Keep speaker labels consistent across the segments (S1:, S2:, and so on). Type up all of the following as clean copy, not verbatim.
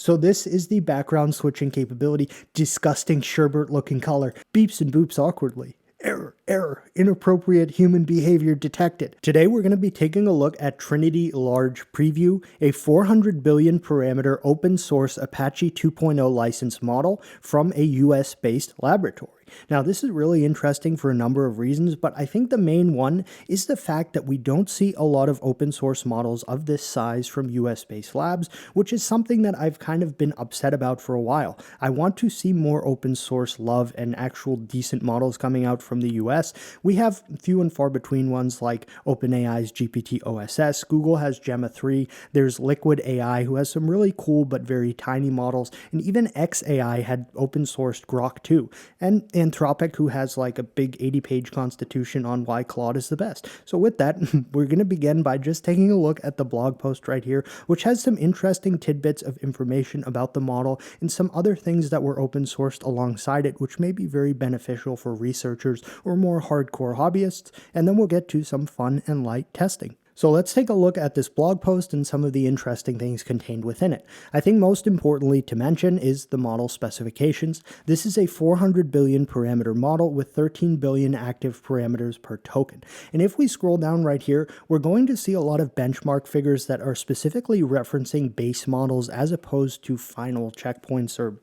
S1: So this is the background switching capability. Disgusting sherbet looking color. Beeps and boops awkwardly. Error, error, inappropriate human behavior detected. Today we're going to be taking a look at Trinity Large Preview, a 400 billion parameter open source Apache 2.0 license model from a US-based laboratory. Now, this is really interesting for a number of reasons, but I think the main one is the fact that we don't see a lot of open source models of this size from US-based labs, which is something that I've kind of been upset about for a while. I want to see more open source love and actual decent models coming out from the US. We have few and far between ones like OpenAI's GPT-OSS, Google has Gemma 3, there's Liquid AI who has some really cool but very tiny models, and even xAI had open sourced Grok 2, and Anthropic, who has like a big 80-page constitution on why Claude is the best. So with that, we're going to begin by just taking a look at the blog post right here, which has some interesting tidbits of information about the model and some other things that were open sourced alongside it, which may be very beneficial for researchers or more hardcore hobbyists, and then we'll get to some fun and light testing. So let's take a look at this blog post and some of the interesting things contained within it. I think most importantly to mention is the model specifications. This is a 400 billion parameter model with 13 billion active parameters per token. And if we scroll down right here, we're going to see a lot of benchmark figures that are specifically referencing base models as opposed to final checkpoints or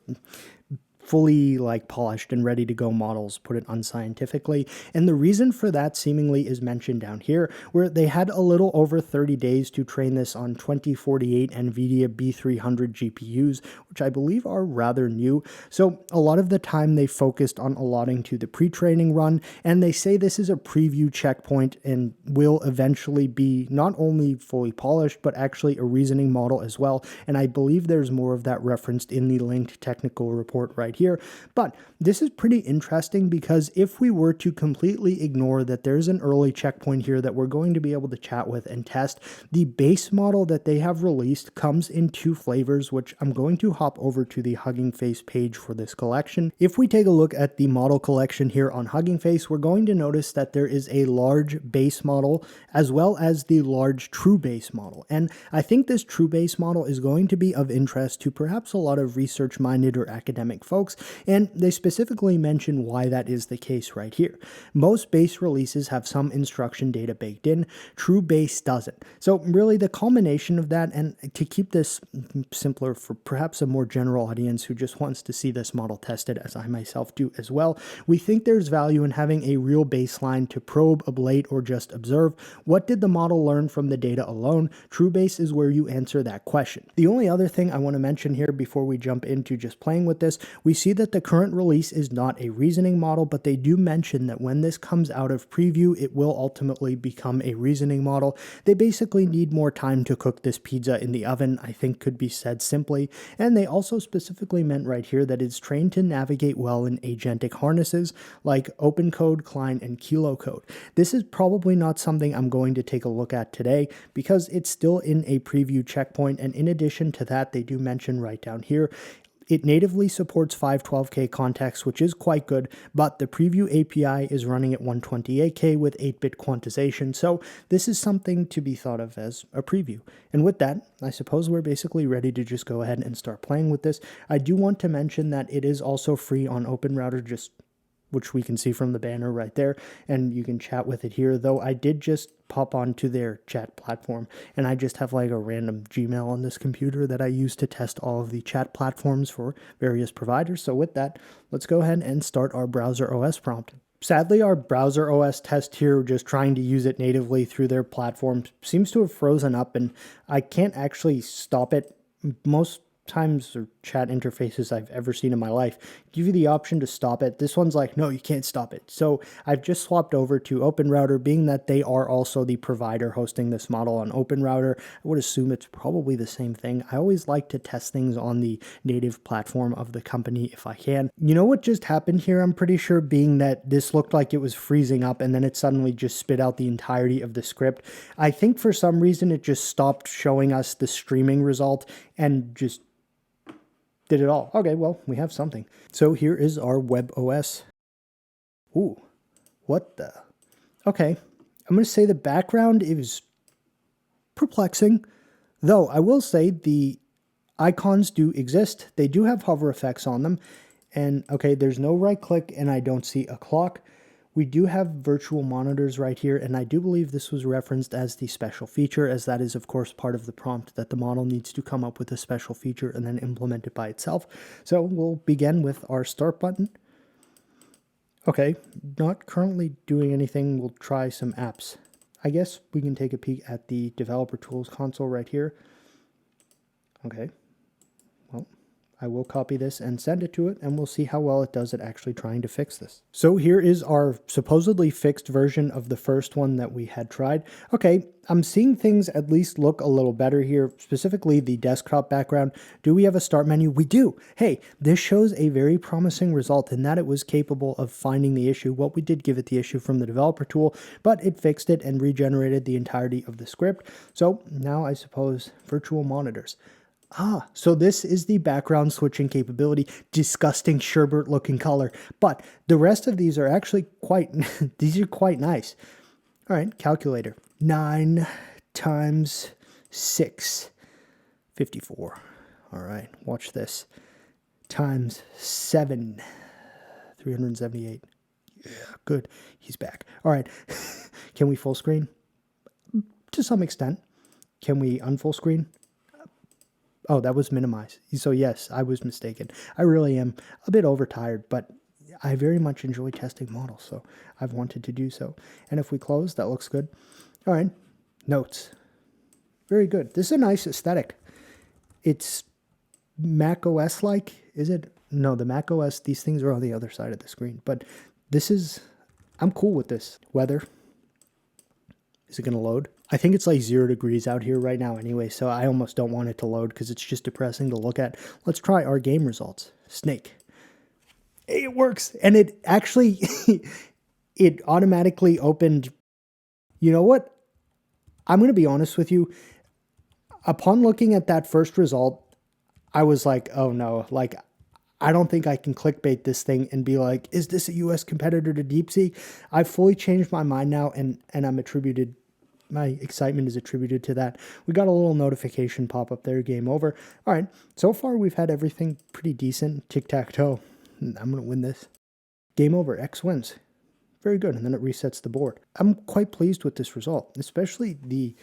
S1: fully like polished and ready to go models, put it unscientifically. And the reason for that seemingly is mentioned down here, where they had a little over 30 days to train this on 2048 NVIDIA B300 GPUs, which I believe are rather new. So a lot of the time they focused on allotting to the pre-training run, and they say this is a preview checkpoint and will eventually be not only fully polished, but actually a reasoning model as well. And I believe there's more of that referenced in the linked technical report right here. But this is pretty interesting because if we were to completely ignore that there's an early checkpoint here that we're going to be able to chat with and test, the base model that they have released comes in two flavors, which I'm going to hop over to the Hugging Face page for this collection. If we take a look at the model collection here on Hugging Face, we're going to notice that there is a large base model as well as the large true base model. And I think this true base model is going to be of interest to perhaps a lot of research-minded or academic folks, and they specifically mention why that is the case right here. Most base releases have some instruction data baked in, true base doesn't. So really the culmination of that, and to keep this simpler for perhaps a more general audience who just wants to see this model tested, as I myself do as well, we think there's value in having a real baseline to probe, ablate, or just observe. What did the model learn from the data alone? True base is where you answer that question. The only other thing I want to mention here before we jump into just playing with this, we see that the current release is not a reasoning model, but they do mention that when this comes out of preview, it will ultimately become a reasoning model. They basically need more time to cook this pizza in the oven, I think could be said simply. And they also specifically meant right here that it's trained to navigate well in agentic harnesses like OpenCode, Klein, and KiloCode. This is probably not something I'm going to take a look at today because it's still in a preview checkpoint. And in addition to that, they do mention right down here, it natively supports 512K context, which is quite good, but the preview API is running at 128K with 8-bit quantization, so this is something to be thought of as a preview. And with that, I suppose we're basically ready to just go ahead and start playing with this. I do want to mention that it is also free on OpenRouter, which we can see from the banner right there, and you can chat with it here, though I did just pop onto their chat platform, and I just have like a random Gmail on this computer that I use to test all of the chat platforms for various providers. So with that, let's go ahead and start our browser OS prompt. Sadly, our browser OS test here, just trying to use it natively through their platform, seems to have frozen up, and I can't actually stop it. Most times or chat interfaces I've ever seen in my life give you the option to stop it. This one's like, no, you can't stop it. So I've just swapped over to OpenRouter, being that they are also the provider hosting this model on OpenRouter. I would assume it's probably the same thing. I always like to test things on the native platform of the company if I can. You know what just happened here, I'm pretty sure, being that this looked like it was freezing up and then it suddenly just spit out the entirety of the script. I think for some reason it just stopped showing us the streaming result and just did it all. Okay, well, we have something. So here is our web OS. Ooh, what the? Okay, I'm going to say the background is perplexing, though I will say icons do exist. They do have hover effects on them. And okay, there's no right click and I don't see a clock. We do have virtual monitors right here, and I do believe this was referenced as the special feature, as that is of course part of the prompt that the model needs to come up with a special feature and then implement it by itself. So we'll begin with our start button. Okay, not currently doing anything. We'll try some apps. I guess we can take a peek at the developer tools console right here. Okay, well, I will copy this and send it to it, and we'll see how well it does at actually trying to fix this. So here is our supposedly fixed version of the first one that we had tried. Okay, I'm seeing things at least look a little better here, specifically the desktop background. Do we have a start menu? We do. Hey, this shows a very promising result in that it was capable of finding the issue. Well, we did give it the issue from the developer tool, but it fixed it and regenerated the entirety of the script. So now I suppose virtual monitors. So this is the background switching capability. Disgusting sherbet looking color. But the rest of these are actually quite, these are quite nice. All right, calculator. 9 times 6, 54. All right, watch this. Times 7, 378. Yeah, good. He's back. All right. Can we full screen? To some extent. Can we unfull screen? Oh, that was minimize. So yes, I was mistaken. I really am a bit overtired, but I very much enjoy testing models, so I've wanted to do so. And if we close, that looks good. All right, notes. Very good. This is a nice aesthetic. It's Mac OS-like, is it? No, the Mac OS, these things are on the other side of the screen, but this is, I'm cool with this. Weather. Is it going to load? I think it's like 0 degrees out here right now anyway, so I almost don't want it to load because it's just depressing to look at. Let's try our game results. Snake. It works. And it actually, it automatically opened. You know what? I'm going to be honest with you. Upon looking at that first result, I was like, oh no, like, I don't think I can clickbait this thing and be like, is this a US competitor to DeepSeek? I've fully changed my mind now, and I'm attributed, my excitement is attributed to that. We got a little notification pop up there, game over. All right, so far we've had everything pretty decent. Tic-tac-toe. I'm going to win this. Game over, X wins. Very good, and then it resets the board. I'm quite pleased with this result, especially the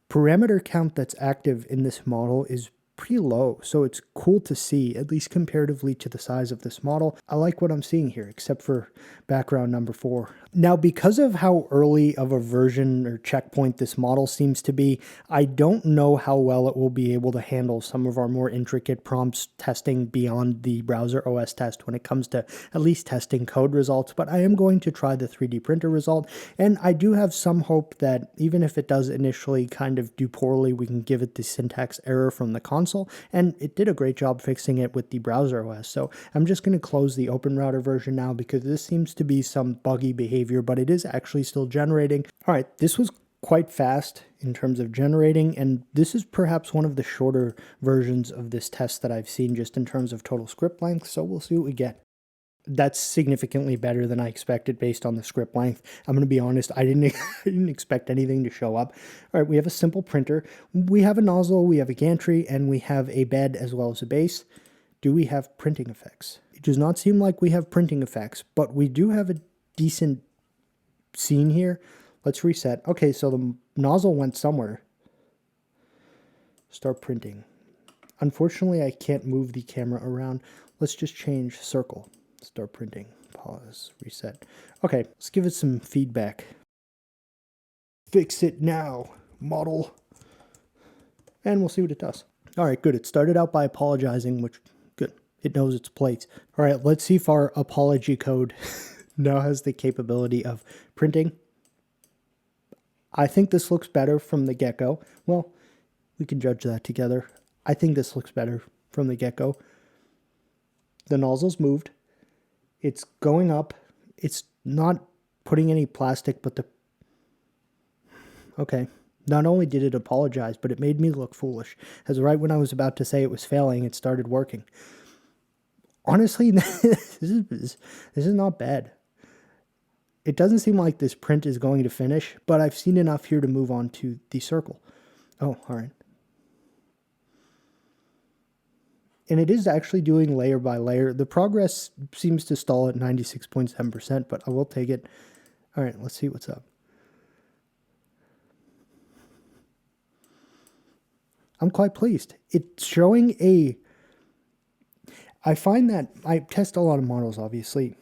S1: parameter count that's active in this model is pretty low, so it's cool to see, at least comparatively to the size of this model. I like what I'm seeing here, except for background number 4. Now, because of how early of a version or checkpoint this model seems to be, I don't know how well it will be able to handle some of our more intricate prompts testing beyond the browser OS test when it comes to at least testing code results, but I am going to try the 3D printer result, and I do have some hope that even if it does initially kind of do poorly, we can give it the syntax error from the console, and it did a great job fixing it with the browser OS. So I'm just going to close the open router version now because this seems to be some buggy behavior, but it is actually still generating. All right, this was quite fast in terms of generating, and this is perhaps one of the shorter versions of this test that I've seen just in terms of total script length, so we'll see what we get. That's significantly better than I expected based on the script length. I'm going to be honest, I didn't expect anything to show up. All right, we have a simple printer. We have a nozzle, we have a gantry, and we have a bed as well as a base. Do we have printing effects? It does not seem like we have printing effects, but we do have a decent scene here. Let's reset. Okay, so the nozzle went somewhere. Start printing. Unfortunately, I can't move the camera around. Let's just change circle. Start printing. Pause. Reset. Okay, let's give it some feedback. Fix it now, model. And we'll see what it does. All right, good. It started out by apologizing, which, good. It knows its place. All right, let's see if our apology code now has the capability of printing. I think this looks better from the get-go. Well, we can judge that together. I think this looks better from the get-go. The nozzle's moved. It's going up. It's not putting any plastic, but the... Okay. Not only did it apologize, but it made me look foolish. As right when I was about to say it was failing, it started working. Honestly, this is not bad. It doesn't seem like this print is going to finish, but I've seen enough here to move on to the circle. Oh, all right. And it is actually doing layer by layer. The progress seems to stall at 96.7%, but I will take it. All right, let's see what's up. I'm quite pleased. It's showing a... I find that I test a lot of models, obviously.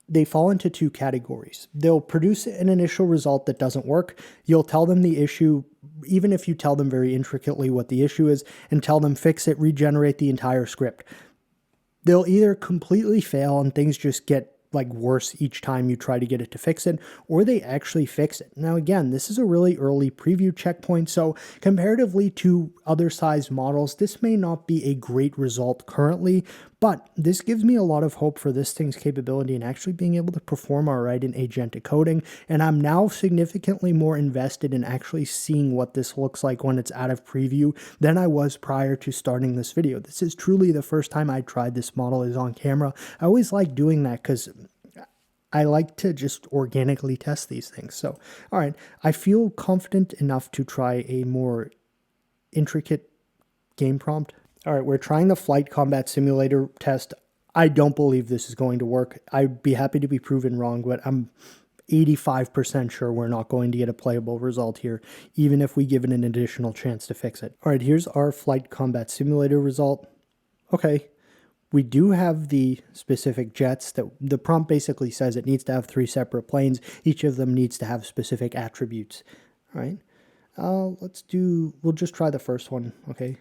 S1: They fall into two categories. They'll produce an initial result that doesn't work. You'll tell them the issue, even if you tell them very intricately what the issue is, and tell them fix it, regenerate the entire script. They'll either completely fail and things just get like worse each time you try to get it to fix it, or they actually fix it. Now again, this is a really early preview checkpoint, so comparatively to other sized models, this may not be a great result currently, but this gives me a lot of hope for this thing's capability and actually being able to perform alright in agentic coding, and I'm now significantly more invested in actually seeing what this looks like when it's out of preview than I was prior to starting this video. This is truly the first time I tried this model is on camera. I always like doing that because I like to just organically test these things. So, all right, I feel confident enough to try a more intricate game prompt. All right, we're trying the flight combat simulator test. I don't believe this is going to work. I'd be happy to be proven wrong, but I'm 85% sure we're not going to get a playable result here, even if we give it an additional chance to fix it. All right, here's our flight combat simulator result. Okay. We do have the specific jets that the prompt basically says it needs to have 3 separate planes. Each of them needs to have specific attributes. All right. We'll just try the first one. Okay.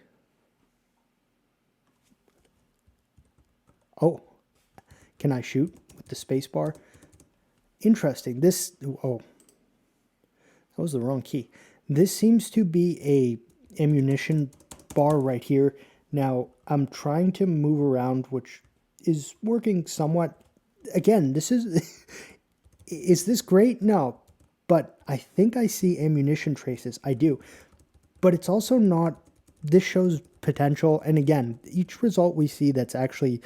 S1: Oh, can I shoot with the space bar? Interesting. That was the wrong key. This seems to be a ammunition bar right here. Now, I'm trying to move around, which is working somewhat. Again, this is... Is this great? No. But I think I see ammunition traces. I do. But it's also not... This shows potential. And again, each result we see that's actually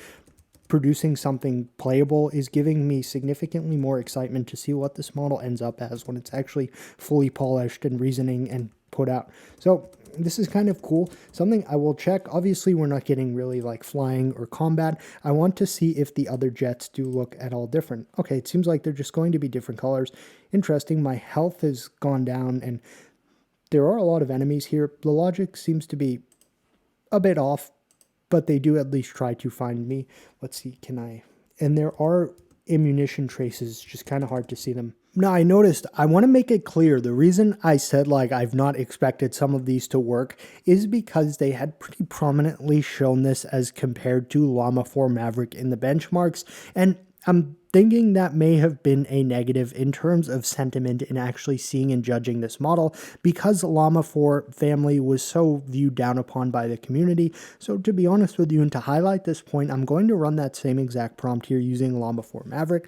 S1: producing something playable is giving me significantly more excitement to see what this model ends up as when it's actually fully polished and reasoning and put out. So this is kind of cool. Something I will check. Obviously, we're not getting really like flying or combat. I want to see if the other jets do look at all different. Okay, it seems like they're just going to be different colors. Interesting. My health has gone down and there are a lot of enemies here. The logic seems to be a bit off, but they do at least try to find me. Let's see, can I... And there are ammunition traces, just kind of hard to see them. Now, I noticed, I want to make it clear, the reason I said like I've not expected some of these to work is because they had pretty prominently shown this as compared to Llama 4 Maverick in the benchmarks, and I'm thinking that may have been a negative in terms of sentiment in actually seeing and judging this model because Llama 4 family was so viewed down upon by the community. So to be honest with you and to highlight this point, I'm going to run that same exact prompt here using Llama 4 Maverick,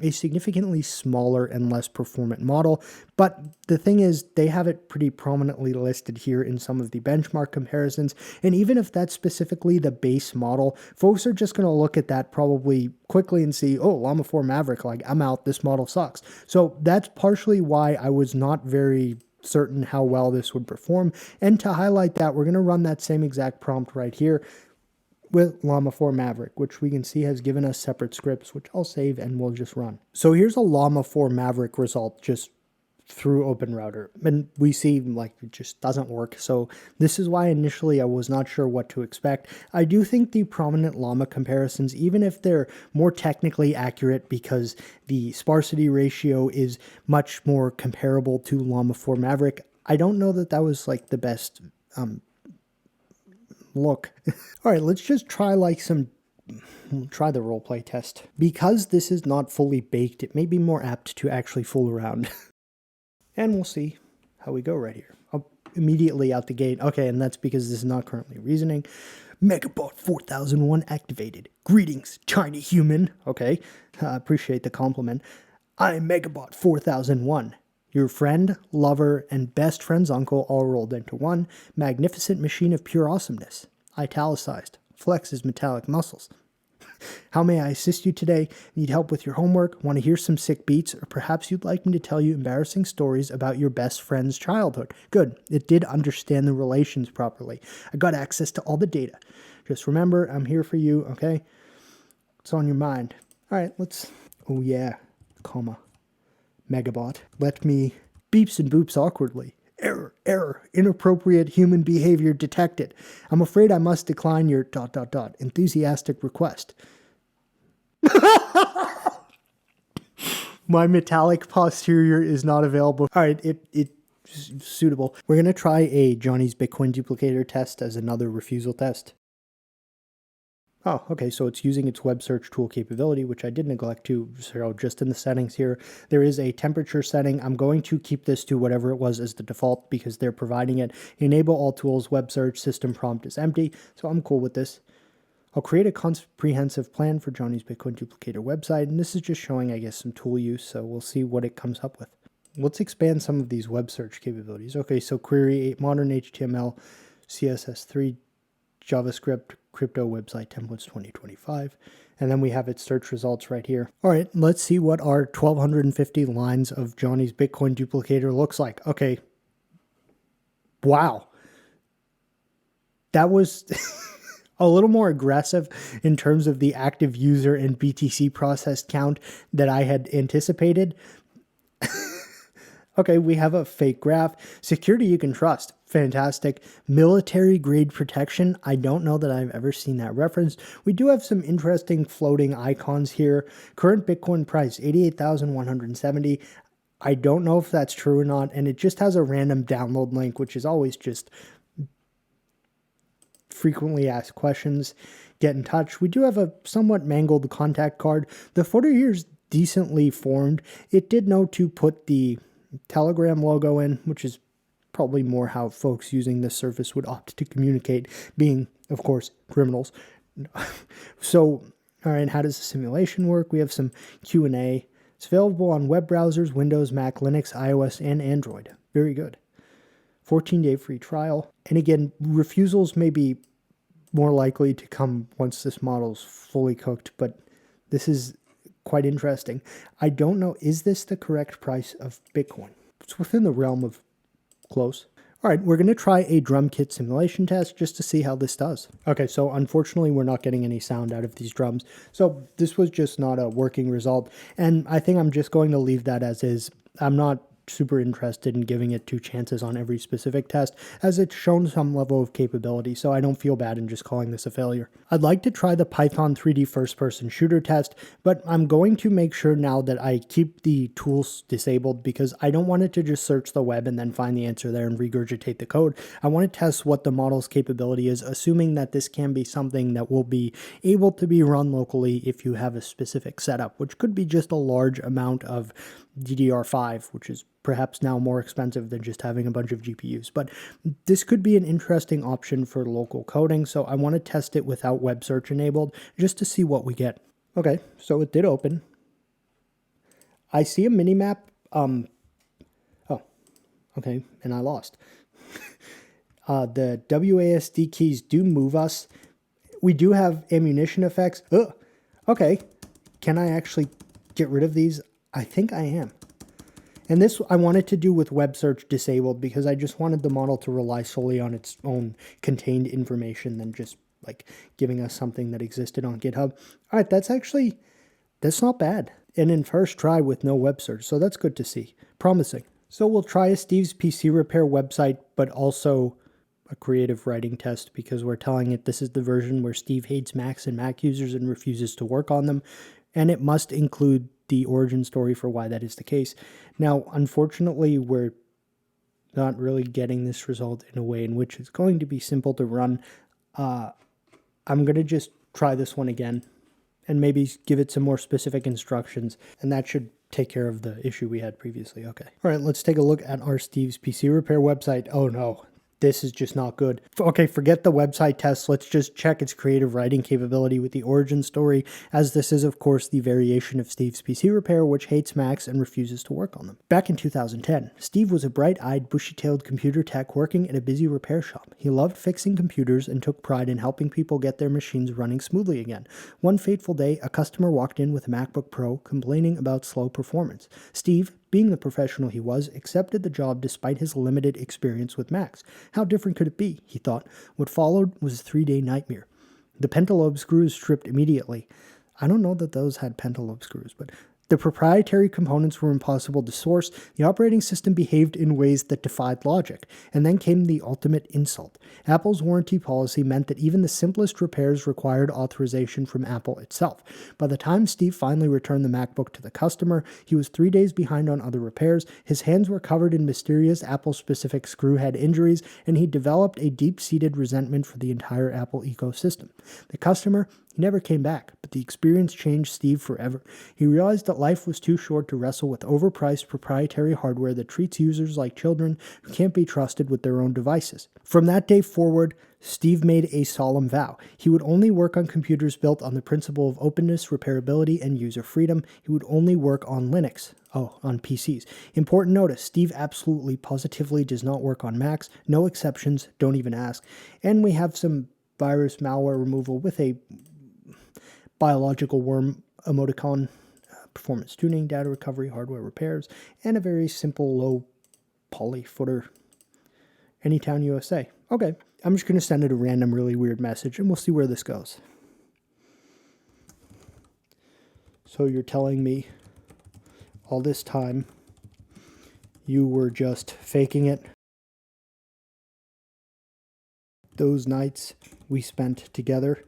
S1: a significantly smaller and less performant model, but the thing is they have it pretty prominently listed here in some of the benchmark comparisons, and even if that's specifically the base model, folks are just going to look at that probably quickly and see, oh, Llama 4 Maverick, like I'm out, this model sucks. So that's partially why I was not very certain how well this would perform, and to highlight that, we're going to run that same exact prompt right here with Llama 4 Maverick, which we can see has given us separate scripts, which I'll save and we'll just run. So here's a Llama 4 Maverick result just through OpenRouter, and we see like it just doesn't work. So this is why initially I was not sure what to expect. I do think the prominent Llama comparisons, even if they're more technically accurate because the sparsity ratio is much more comparable to Llama 4 Maverick, I don't know that that was like the best look. All right, let's just try like try the roleplay test. Because this is not fully baked, it may be more apt to actually fool around. And we'll see how we go right here. Immediately out the gate. Okay, and that's because this is not currently reasoning. Megabot 4001 activated. Greetings, tiny human. Okay, appreciate the compliment. I'm Megabot 4001. Your friend, lover, and best friend's uncle all rolled into one. Magnificent machine of pure awesomeness. Italicized. Flexes metallic muscles. How may I assist you today? Need help with your homework? Want to hear some sick beats? Or perhaps you'd like me to tell you embarrassing stories about your best friend's childhood. Good. It did understand the relations properly. I got access to all the data. Just remember, I'm here for you, okay? What's on your mind? All right, let's... Oh, yeah. Comma. Megabot. Let me... Beeps and boops awkwardly. Error, error, inappropriate human behavior detected. I'm afraid I must decline your ... enthusiastic request. My metallic posterior is not available. All right, it's suitable. We're going to try a Johnny's Bitcoin duplicator test as another refusal test. Oh, okay, so it's using its web search tool capability, which I did neglect to. So just in the settings here, there is a temperature setting. I'm going to keep this to whatever it was as the default because they're providing it. Enable all tools, web search, system prompt is empty, so I'm cool with this. I'll create a comprehensive plan for Johnny's Bitcoin duplicator website, and this is just showing, I guess, some tool use, so we'll see what it comes up with. Let's expand some of these web search capabilities. Okay, so query modern HTML, CSS3, JavaScript, crypto website templates 2025. And then we have its search results right here. All right, let's see what our 1,250 lines of Johnny's Bitcoin duplicator looks like. Okay. Wow. That was a little more aggressive in terms of the active user and BTC processed count that I had anticipated. Okay, we have a fake graph. Security you can trust. Fantastic. Military grade protection. I don't know that I've ever seen that referenced. We do have some interesting floating icons here. Current Bitcoin price, 88,170. I don't know if that's true or not. And it just has a random download link, which is always just frequently asked questions. Get in touch. We do have a somewhat mangled contact card. The footer here is decently formed. It did know to put the Telegram logo in, which is probably more how folks using this service would opt to communicate, being, of course, criminals. So, all right, how does the simulation work? We have some Q&A. It's available on web browsers, Windows, Mac, Linux, iOS, and Android. Very good. 14-day free trial. And again, refusals may be more likely to come once this model's fully cooked, but this is quite interesting. I don't know, is this the correct price of Bitcoin? It's within the realm of close. All right, we're going to try a drum kit simulation test just to see how this does. Okay, so unfortunately, we're not getting any sound out of these drums. So this was just not a working result. And I think I'm just going to leave that as is. I'm not super interested in giving it 2 chances on every specific test, as it's shown some level of capability, so I don't feel bad in just calling this a failure. I'd like to try the Python 3D first-person shooter test, but I'm going to make sure now that I keep the tools disabled because I don't want it to just search the web and then find the answer there and regurgitate the code. I want to test what the model's capability is, assuming that this can be something that will be able to be run locally if you have a specific setup, which could be just a large amount of DDR5, which is perhaps now more expensive than just having a bunch of GPUs. But this could be an interesting option for local coding, so I want to test it without web search enabled just to see what we get. Okay, so it did open. I see a minimap. Oh, okay, and I lost. The WASD keys do move us. We do have ammunition effects. Ugh. Okay, can I actually get rid of these? I think I am. And this I wanted to do with web search disabled because I just wanted the model to rely solely on its own contained information than just like giving us something that existed on GitHub. All right, that's not bad. And in first try with no web search, so that's good to see. Promising. So we'll try a Steve's PC repair website, but also a creative writing test because we're telling it this is the version where Steve hates Macs and Mac users and refuses to work on them. And it must include the origin story for why that is the case. Now, unfortunately, we're not really getting this result in a way in which it's going to be simple to run. I'm going to just try this one again and maybe give it some more specific instructions, and that should take care of the issue we had previously. Okay. All right, let's take a look at our Steve's PC repair website. Oh no, this is just not good. Okay, forget the website test. Let's just check its creative writing capability with the origin story, as this is, of course, the variation of Steve's PC repair, which hates Macs and refuses to work on them. Back in 2010, Steve was a bright-eyed, bushy-tailed computer tech working at a busy repair shop. He loved fixing computers and took pride in helping people get their machines running smoothly again. One fateful day, a customer walked in with a MacBook Pro complaining about slow performance. Steve, being the professional he was, accepted the job despite his limited experience with Macs. How different could it be, he thought. What followed was a 3-day nightmare. The pentalobe screws stripped immediately. I don't know that those had pentalobe screws, but the proprietary components were impossible to source. The operating system behaved in ways that defied logic. And then came the ultimate insult. Apple's warranty policy meant that even the simplest repairs required authorization from Apple itself. By the time Steve finally returned the MacBook to the customer, he was 3 days behind on other repairs, his hands were covered in mysterious Apple-specific screwhead injuries, and he developed a deep-seated resentment for the entire Apple ecosystem. The customer, he never came back, but the experience changed Steve forever. He realized that life was too short to wrestle with overpriced proprietary hardware that treats users like children who can't be trusted with their own devices. From that day forward, Steve made a solemn vow. He would only work on computers built on the principle of openness, repairability, and user freedom. He would only work on Linux. On PCs. Important notice, Steve absolutely, positively does not work on Macs. No exceptions, don't even ask. And we have some virus malware removal with a biological worm emoticon, performance tuning, data recovery, hardware repairs, and a very simple low poly footer. Anytown, USA. Okay, I'm just going to send it a random really weird message and we'll see where this goes. So you're telling me all this time you were just faking it? Those nights we spent together,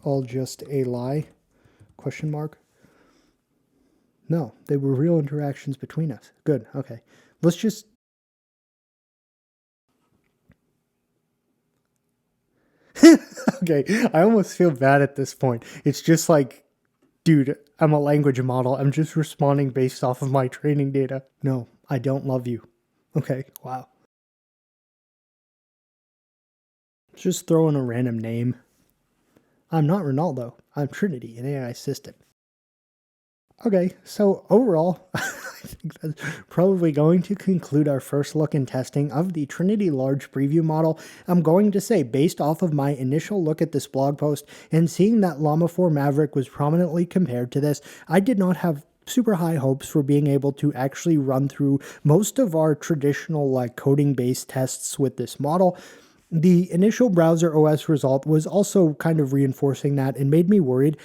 S1: all just a lie? Question mark. No, they were real interactions between us. Good, okay. Let's just... Okay, I almost feel bad at this point. It's just like, dude, I'm a language model. I'm just responding based off of my training data. No, I don't love you. Okay, wow. Just throw in a random name. I'm not Ronaldo. I'm Trinity, an AI assistant. Okay, so overall, I think that's probably going to conclude our first look and testing of the Trinity Large preview model. I'm going to say, based off of my initial look at this blog post and seeing that Llama 4 Maverick was prominently compared to this, I did not have super high hopes for being able to actually run through most of our traditional coding-based tests with this model. The initial browser OS result was also kind of reinforcing that and made me worried.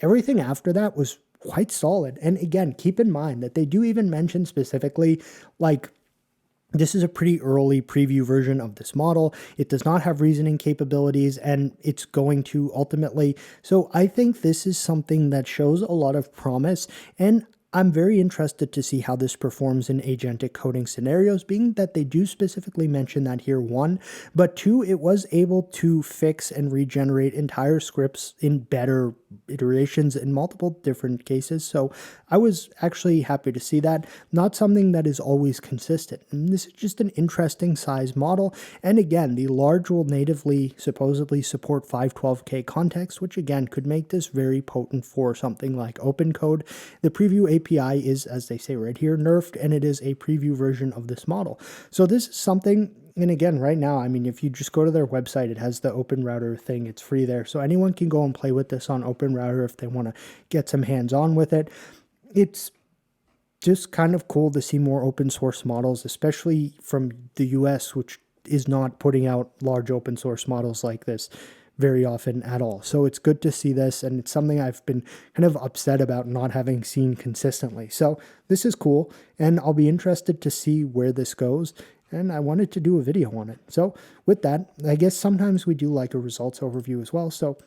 S1: Everything after that was quite solid. And again, keep in mind that they do even mention specifically, this is a pretty early preview version of this model. It does not have reasoning capabilities, and it's going to ultimately. So I think this is something that shows a lot of promise, and I'm very interested to see how this performs in agentic coding scenarios, being that they do specifically mention that here, 1, but 2, it was able to fix and regenerate entire scripts in better iterations in multiple different cases. So I was actually happy to see that. Not something that is always consistent. And this is just an interesting size model. And again, the Large will natively supposedly support 512K context, which again could make this very potent for something like OpenCode. The preview API is, as they say right here, nerfed, and it is a preview version of this model. So this is something. And again, right now, I mean, if you just go to their website, it has the OpenRouter thing. It's free there. So anyone can go and play with this on OpenRouter if they want to get some hands-on with it. It's just kind of cool to see more open source models, especially from the US, which is not putting out large open source models like this very often at all. So it's good to see this, and it's something I've been kind of upset about not having seen consistently. So this is cool, and I'll be interested to see where this goes. And I wanted to do a video on it. So with that, I guess sometimes we do like a results overview as well. So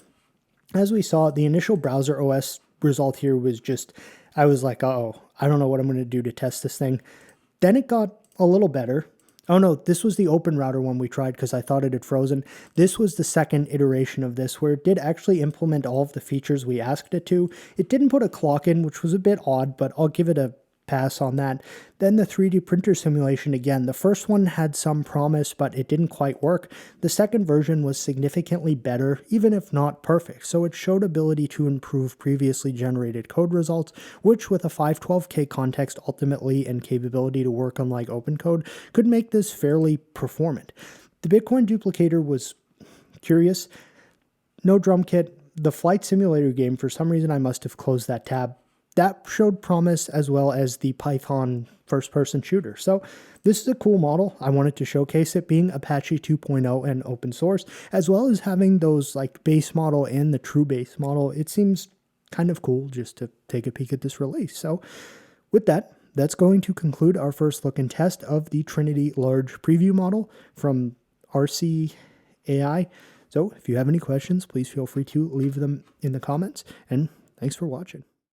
S1: as we saw, the initial browser OS result here was just, I was like, uh-oh, I don't know what I'm going to do to test this thing. Then it got a little better. Oh no, this was the OpenRouter one we tried because I thought it had frozen. This was the second iteration of this where it did actually implement all of the features we asked it to. It didn't put a clock in, which was a bit odd, but I'll give it a pass on that. Then the 3D printer simulation again. The first one had some promise, but it didn't quite work. The second version was significantly better, even if not perfect, so it showed ability to improve previously generated code results, which with a 512K context ultimately and capability to work on like OpenCode could make this fairly performant. The Bitcoin duplicator was curious. No drum kit. The flight simulator game, for some reason I must have closed that tab. That showed promise, as well as the Python first-person shooter. So this is a cool model. I wanted to showcase it being Apache 2.0 and open source, as well as having those like base model and the true base model. It seems kind of cool just to take a peek at this release. So with that, that's going to conclude our first look and test of the Trinity Large preview model from RC AI. So if you have any questions, please feel free to leave them in the comments, and thanks for watching.